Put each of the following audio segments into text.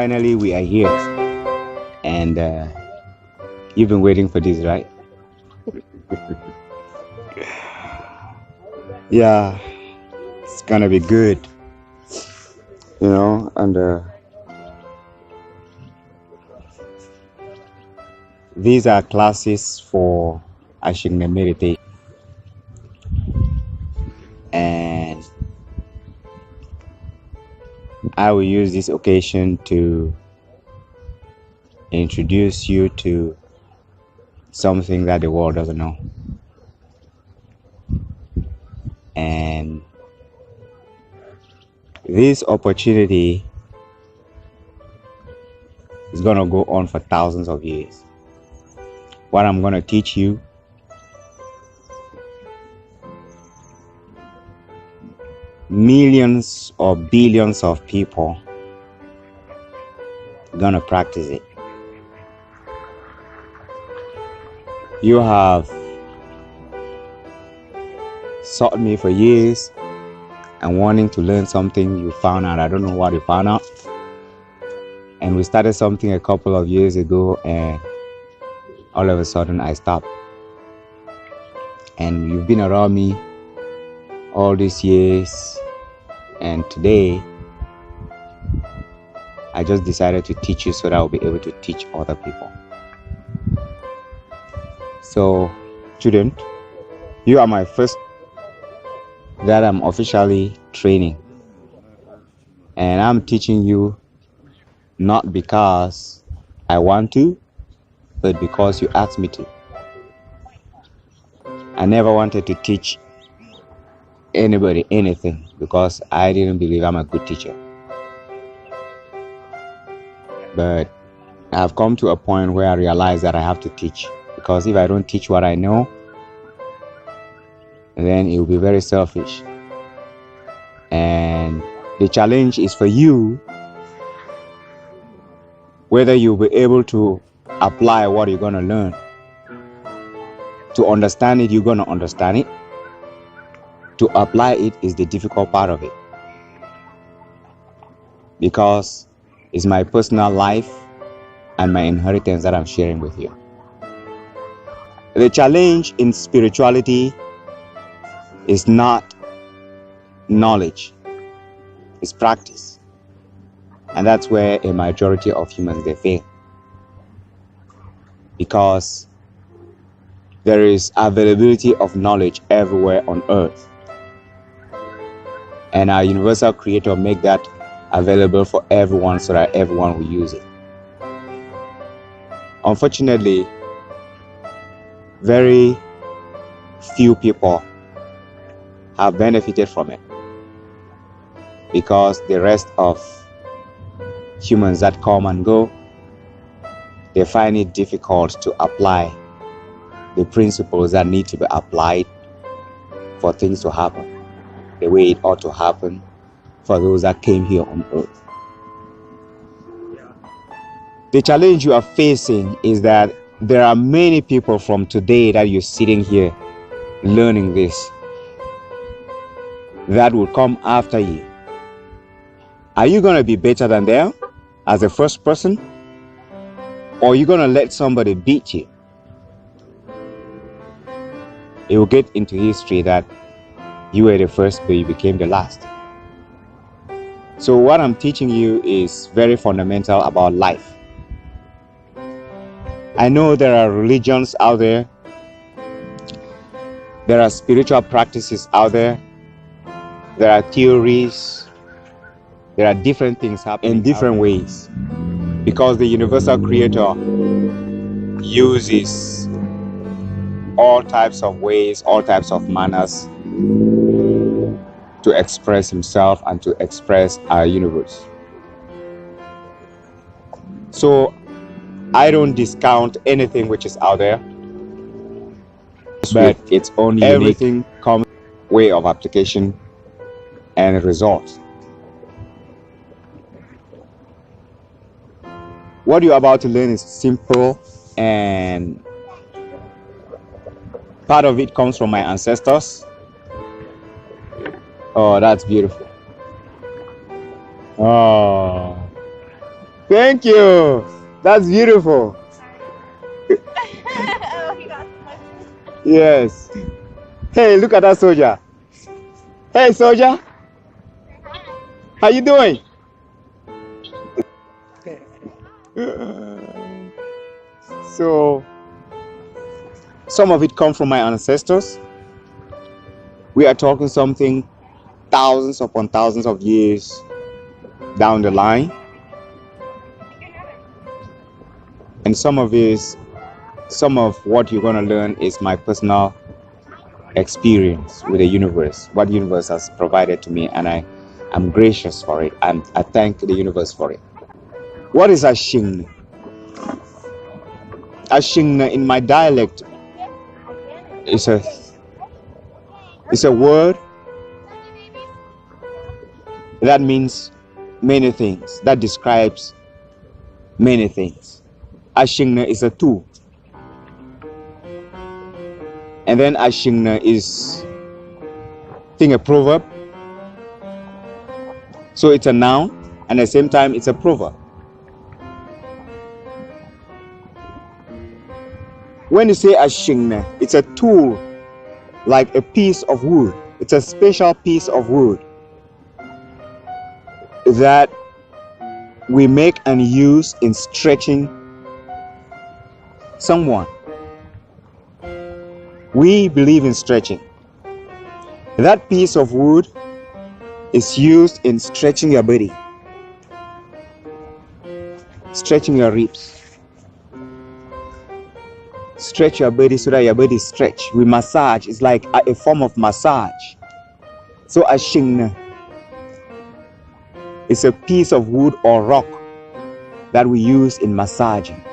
finally we are here. And you've been waiting for this, right? Yeah, it's gonna be good, and these are classes for Ashingne Meditation, and I will use this occasion to introduce you to something that the world doesn't know. And this opportunity is going to go on for thousands of years. What I'm going to teach you, millions or billions of people are going to practice it. You have sought me for years and wanting to learn something. You found out, I don't know what you found out, and we started something a couple of years ago, and all of a sudden I stopped. And you've been around me all these years, and today I just decided to teach you so that I'll be able to teach other people. So, student, you are my first that I'm officially training, and I'm teaching you not because I want to, but because you asked me to. I never wanted to teach anybody anything because I didn't believe I'm a good teacher. But I've come to a point where I realize that I have to teach, because if I don't teach what I know, then it will be very selfish. And the challenge is for you, whether you'll be able to apply what you're going to learn. To understand it, you're going to understand it. To apply it is the difficult part of it, because it's my personal life and my inheritance that I'm sharing with you. The challenge in spirituality is not knowledge, it's practice. And that's where a majority of humans, they fail. Because there is availability of knowledge everywhere on earth. And our universal creator make that available for everyone so that everyone will use it. Unfortunately, very few people have benefited from it, because the rest of humans that come and go, they find it difficult to apply the principles that need to be applied for things to happen the way it ought to happen for those that came here on earth. The challenge you are facing is that there are many people from today that you're sitting here learning this that will come after you. Are you going to be better than them as the first person? Or are you going to let somebody beat you? It will get into history that you were the first, but you became the last. So what I'm teaching you is very fundamental about life. I know there are religions out there. There are spiritual practices out there. There are theories. There are different things happening in different ways, because the universal creator uses all types of ways, all types of manners to express himself and to express our universe. So I don't discount anything which is out there, but it's only everything comes way of application and results. What you're about to learn is simple, and part of it comes from my ancestors. Oh, that's beautiful. Oh, Thank you. That's beautiful. Oh, he got Yes. Hey, look at that soldier. Hey, soldier. How you doing? So, some of it come from my ancestors. We are talking something thousands upon thousands of years down the line. And some of what you're going to learn is my personal experience with the universe, what the universe has provided to me, and I'm gracious for it. I thank the universe for it. What is Ashingne? Ashingne in my dialect is a word that means many things, that describes many things. Ashingne is a tool. And then Ashingne is, I think, a proverb. So it's a noun, and at the same time it's a proverb. When you say Ashingne, it's a tool, like a piece of wood. It's a special piece of wood that we make and use in stretching someone. We believe in stretching. That piece of wood is used in stretching your body, stretching your ribs. Stretch your body so that your body is stretched. We massage. It's like a form of massage. So Ashingne is a piece of wood or rock that we use in massaging.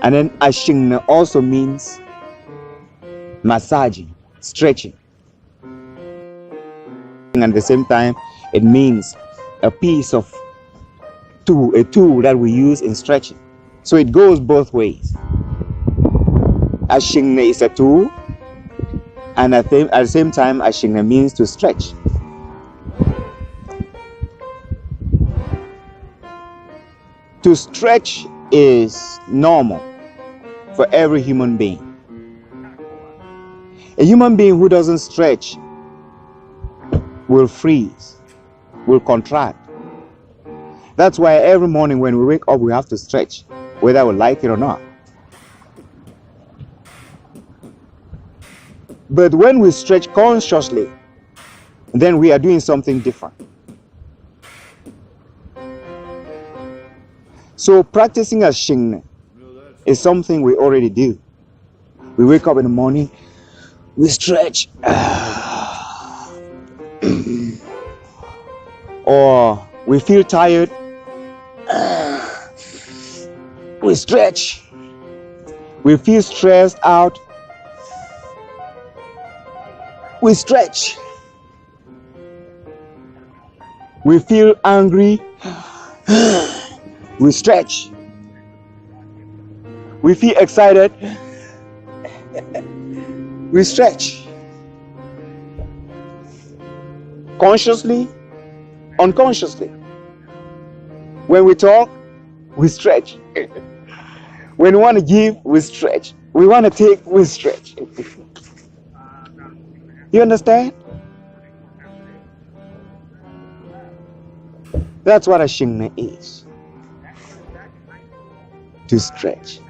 And then Ashingne also means massaging, stretching. And at the same time, it means a piece of tool, a tool that we use in stretching. So it goes both ways. Ashingne is a tool, and at the same time, Ashingne means to stretch. To stretch is normal for every human being. A human being who doesn't stretch will freeze, will contract. That's why every morning when we wake up, we have to stretch, whether we like it or not. But when we stretch consciously, then we are doing something different. So practicing Ashingne is something we already do. We wake up in the morning, we stretch. Or we feel tired, we stretch. We feel stressed out, we stretch. We feel angry, we stretch. We feel excited, we stretch. Consciously, unconsciously. When we talk, we stretch. When we want to give, we stretch. We want to take, we stretch. You understand? That's what Ashingne is. To stretch.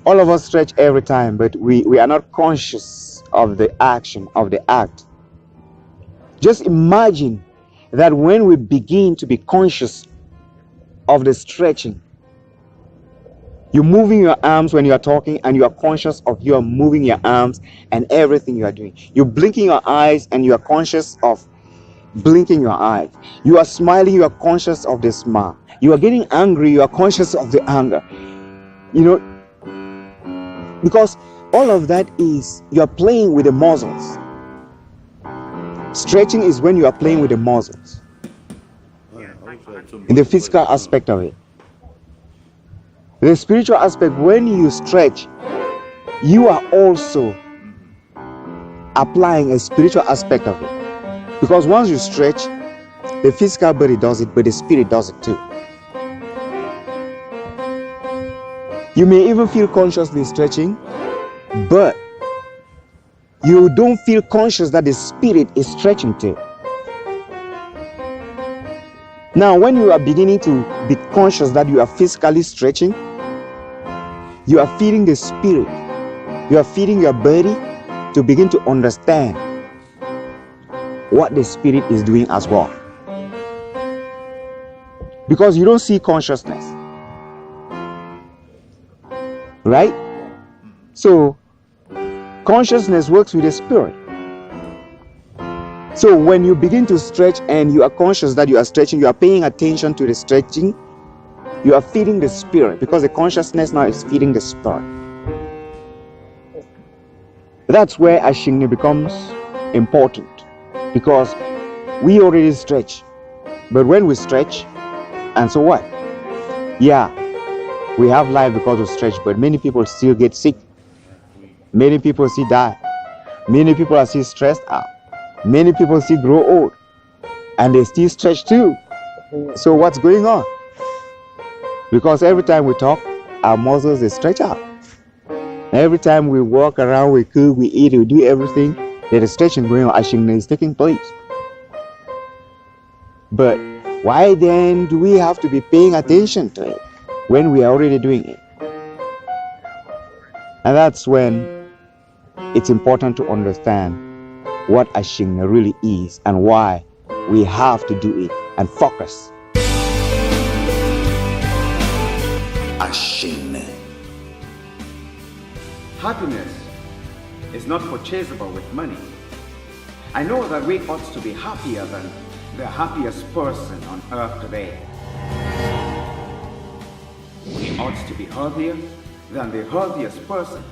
All of us stretch every time, but we are not conscious of the action, of the act. Just imagine that when we begin to be conscious of the stretching, you're moving your arms when you are talking, and you are conscious of you are moving your arms and everything you are doing. You're blinking your eyes and you are conscious of blinking your eyes. You are smiling, you are conscious of the smile. You are getting angry, you are conscious of the anger. You know, because all of that is you are playing with the muscles. Stretching is when you are playing with the muscles in the physical aspect of it. The spiritual aspect, when you stretch, you are also applying a spiritual aspect of it. Because once you stretch, The physical body does it, but the spirit does it too. You may even feel consciously stretching, but you don't feel conscious that the spirit is stretching too. Now, when you are beginning to be conscious that you are physically stretching, you are feeding the spirit, you are feeding your body to begin to understand what the spirit is doing as well. Because you don't see consciousness, right? So consciousness works with the spirit. So when you begin to stretch and you are conscious that you are stretching, you are paying attention to the stretching, you are feeding the spirit, because the consciousness now is feeding the spirit. That's where Ashingne becomes important, because we already stretch. But when we stretch, and so what? Yeah, we have life because of stretch, but many people still get sick. Many people still die. Many people are still stressed out. Many people still grow old, and they still stretch too. So what's going on? Because every time we talk, our muscles they stretch out. Every time we walk around, we cook, we eat, we do everything, there is stretching going on. Ashingne is taking place. But why then do we have to be paying attention to it when we are already doing it? And that's when it's important to understand what Ashingne really is and why we have to do it and focus. Ashingne. Happiness is not purchasable with money. I know that we ought to be happier than the happiest person on earth today. We ought to be healthier than the healthiest person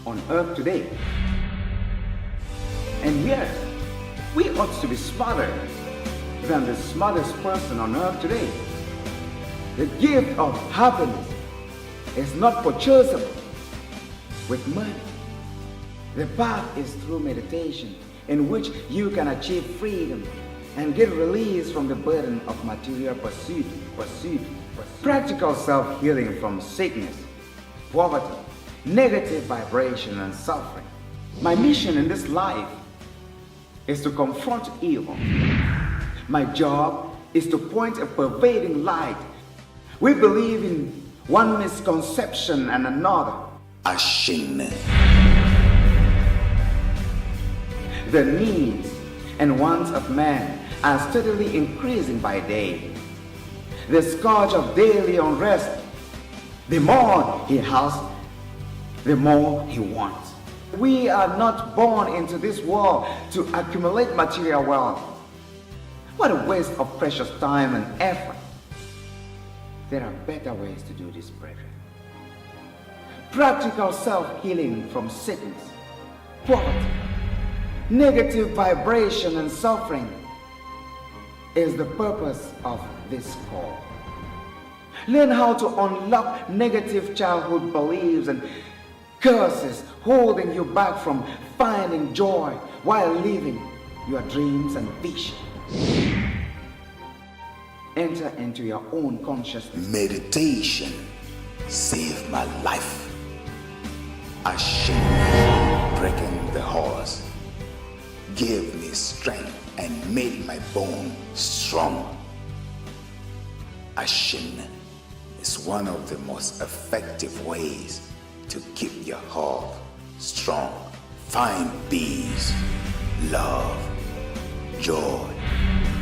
on earth today. And yet, we ought to be smarter than the smartest person on earth today. The gift of happiness is not purchasable with money. The path is through meditation, in which you can achieve freedom and get release from the burden of material pursuit. Practical self-healing from sickness, poverty, negative vibration, and suffering. My mission in this life is to confront evil. My job is to point a pervading light. We believe in one misconception and another. Ashingne. The needs and wants of man are steadily increasing by day. The scourge of daily unrest, the more he has, the more he wants. We are not born into this world to accumulate material wealth. What a waste of precious time and effort. There are better ways to do this, brethren. Practical self-healing from sickness, poverty, negative vibration, and suffering is the purpose of this call. Learn how to unlock negative childhood beliefs and curses holding you back from finding joy while living your dreams and visions. Enter into your own consciousness. Meditation saved my life. Ashingne, breaking the horse, gave me strength and made my bone strong. Ashingne is one of the most effective ways to keep your heart strong. Find peace, love, joy,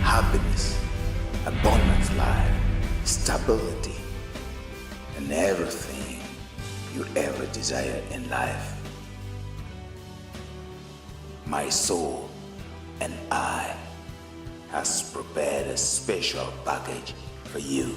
happiness, abundant life, stability, and everything you ever desire in life. My soul and I has prepared a special package for you.